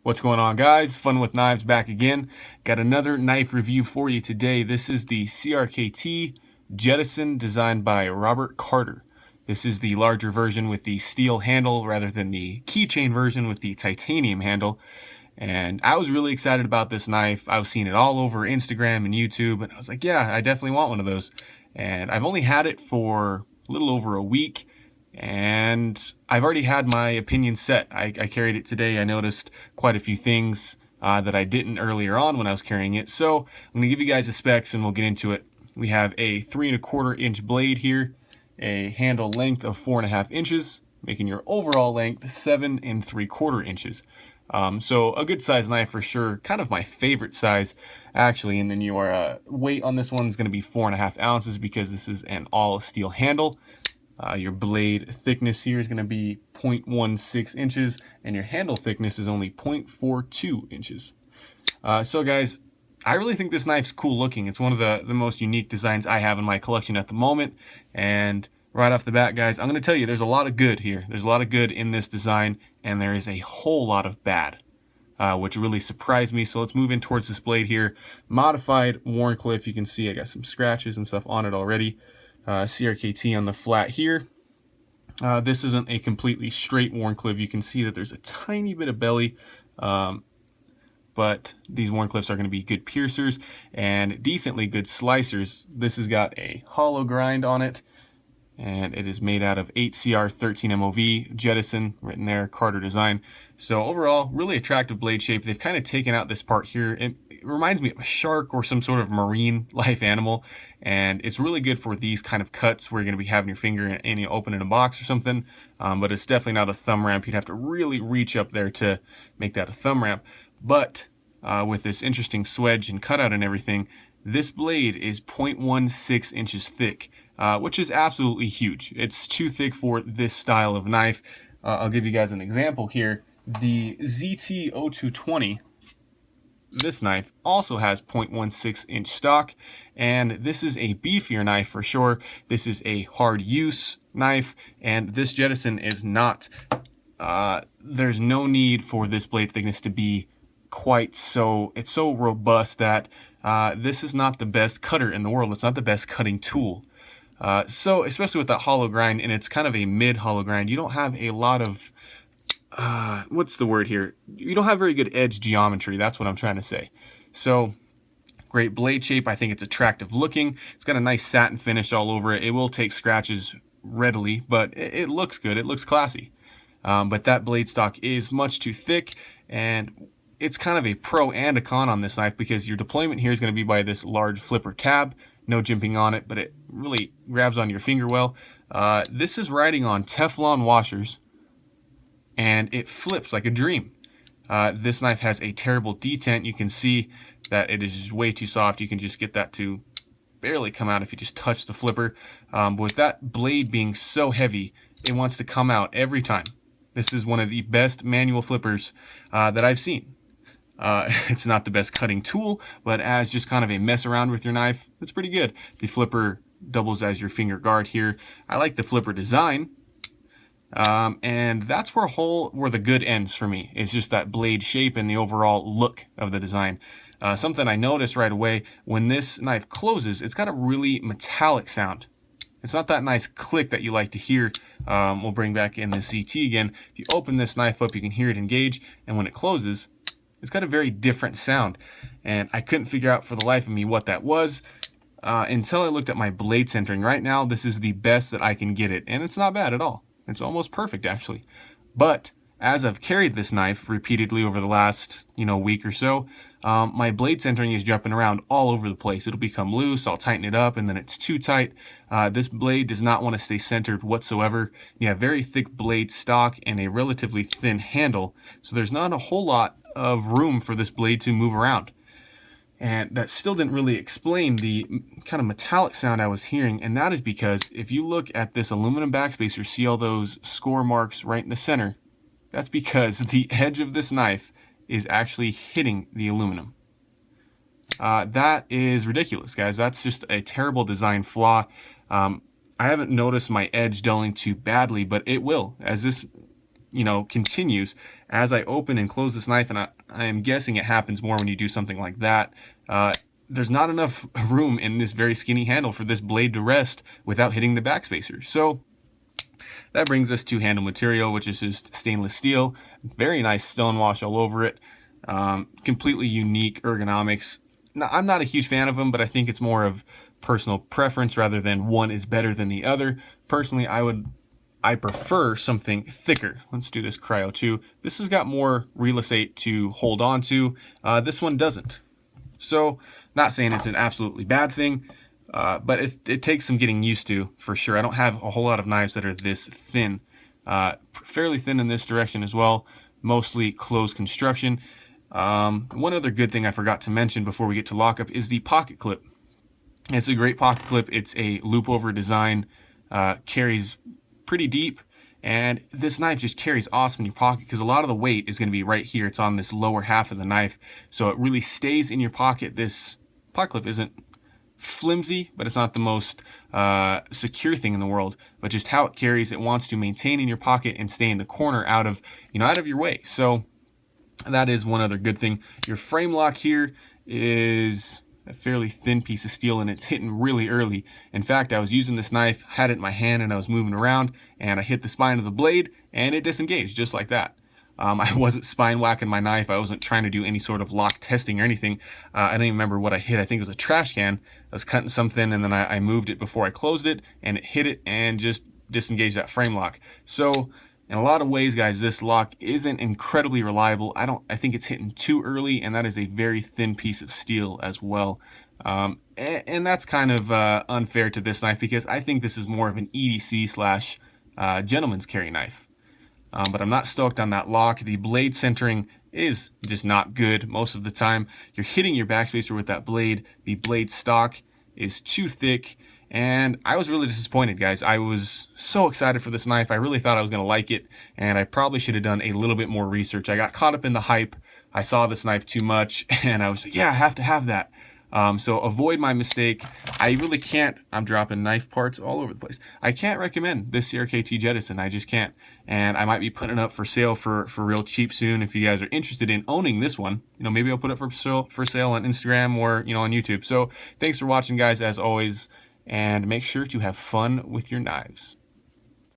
What's going on, guys? Fun with Knives back again. Got another knife review for you today. This is the CRKT Jettison, designed by Robert Carter. This is the larger version with the steel handle rather than the keychain version with the titanium handle. And I was really excited about this knife. I was seeing it all over Instagram and YouTube, and I was like, yeah, I definitely want one of those. And I've only had it for a little over a week, and I've already had my opinion set. I carried it today. I noticed quite a few things that I didn't earlier on when I was carrying it. So I'm gonna give you guys the specs and we'll get into it. We have a 3¼ inch blade here, a handle length of 4.5 inches, making your overall length 7¾ inches. So a good size knife for sure, kind of my favorite size actually. And then your weight on this one is going to be 4.5 ounces because this is an all steel handle. Your blade thickness here is going to be 0.16 inches, and your handle thickness is only 0.42 inches. So guys, I really think this knife's cool looking. It's one of the most unique designs I have in my collection at the moment. And right off the bat, guys, I'm going to tell you there's a lot of good here. There's a lot of good in this design, and there is a whole lot of bad, which really surprised me. So let's move in towards this blade here. Modified Wharncliffe. You can see I got some scratches and stuff on it already. CRKT on the flat here. This isn't a completely straight Wharncliffe. You can see that there's a tiny bit of belly, but these Wharncliffes are going to be good piercers and decently good slicers. This has got a hollow grind on it, and it is made out of 8CR13 MOV, Jettison, written there, Carter design. So overall, really attractive blade shape. They've kind of taken out this part here. It reminds me of a shark or some sort of marine life animal, and it's really good for these kind of cuts where you're going to be having your finger and you open in a box or something, but it's definitely not a thumb ramp. You'd have to really reach up there to make that a thumb ramp. But with this interesting swedge and cutout and everything, this blade is 0.16 inches thick, which is absolutely huge. It's too thick for this style of knife. I'll give you guys an example here. The ZT-0220, this knife, also has 0.16 inch stock, and this is a beefier knife for sure. This is a hard use knife, and this Jettison is not. There's no need for this blade thickness to be quite so, it's so robust that this is not the best cutter in the world. It's not the best cutting tool. So especially with that hollow grind, and it's kind of a mid hollow grind, you don't have a lot of what's the word here? You don't have very good edge geometry. That's what I'm trying to say. So great blade shape. I think it's attractive looking. It's got a nice satin finish all over it. It will take scratches readily, but it looks good. It looks classy. But that blade stock is much too thick, and it's kind of a pro and a con on this knife because your deployment here is going to be by this large flipper tab. No jimping on it, but it really grabs on your finger well. This is riding on Teflon washers, and it flips like a dream. This knife has a terrible detent. You can see that it is just way too soft. You can just get that to barely come out if you just touch the flipper. But with that blade being so heavy, it wants to come out every time. This is one of the best manual flippers that I've seen. It's not the best cutting tool, but as just kind of a mess around with your knife, it's pretty good. The flipper doubles as your finger guard here. I like the flipper design. And that's where the good ends for me. It's just that blade shape and the overall look of the design. Something I noticed right away, when this knife closes, it's got a really metallic sound. It's not that nice click that you like to hear. We'll bring back in the ZT again. If you open this knife up, you can hear it engage, and when it closes, it's got a very different sound. And I couldn't figure out for the life of me what that was until I looked at my blade centering. Right now, this is the best that I can get it, and it's not bad at all. It's almost perfect, actually. But as I've carried this knife repeatedly over the last, week or so, my blade centering is jumping around all over the place. It'll become loose, I'll tighten it up, and then it's too tight. This blade does not want to stay centered whatsoever. You have very thick blade stock and a relatively thin handle, so there's not a whole lot of room for this blade to move around. And that still didn't really explain the kind of metallic sound I was hearing, and that is because if you look at this aluminum backspacer, see all those score marks right in the center? That's because the edge of this knife is actually hitting the aluminum. That is ridiculous, guys. That's just a terrible design flaw. I haven't noticed my edge dulling too badly, but it will. As this continues as I open and close this knife, and I am guessing it happens more when you do something like that. There's not enough room in this very skinny handle for this blade to rest without hitting the backspacer. So that brings us to handle material, which is just stainless steel. Very nice stone wash all over it. Completely unique ergonomics. Now, I'm not a huge fan of them, but I think it's more of personal preference rather than one is better than the other. Personally, I prefer something thicker. Let's do this Cryo 2. This has got more real estate to hold on to. This one doesn't. So, not saying it's an absolutely bad thing, but it takes some getting used to, for sure. I don't have a whole lot of knives that are this thin. Fairly thin in this direction as well, mostly closed construction. One other good thing I forgot to mention before we get to Lockup is the pocket clip. It's a great pocket clip. It's a loop over design, carries pretty deep, and this knife just carries awesome in your pocket because a lot of the weight is going to be right here. It's on this lower half of the knife, so it really stays in your pocket. This pocket clip isn't flimsy, but it's not the most secure thing in the world, but just how it carries, it wants to maintain in your pocket and stay in the corner out of your way. So that is one other good thing. Your frame lock here is a fairly thin piece of steel, and it's hitting really early. In fact, I was using this knife, had it in my hand, and I was moving around, and I hit the spine of the blade, and it disengaged just like that. I wasn't spine whacking my knife. I wasn't trying to do any sort of lock testing or anything. I don't even remember what I hit. I think it was a trash can. I was cutting something, and then I moved it before I closed it, and it hit it and just disengaged that frame lock. So in a lot of ways, guys, this lock isn't incredibly reliable. I think it's hitting too early, and that is a very thin piece of steel as well. And that's kind of unfair to this knife because I think this is more of an EDC slash gentleman's carry knife. But I'm not stoked on that lock. The blade centering is just not good most of the time. You're hitting your backspacer with that blade. The blade stock is too thick. And I was really disappointed, guys. I was so excited for this knife. I really thought I was going to like it, and I probably should have done a little bit more research. I got caught up in the hype. I saw this knife too much, and I was like, yeah, I have to have that. So avoid my mistake. I really can't. I'm dropping knife parts all over the place. I can't recommend this CRKT Jettison. I just can't. And I might be putting it up for sale for real cheap soon. If you guys are interested in owning this one, maybe I'll put it for sale on Instagram or on YouTube. So thanks for watching, guys, as always. And make sure to have fun with your knives.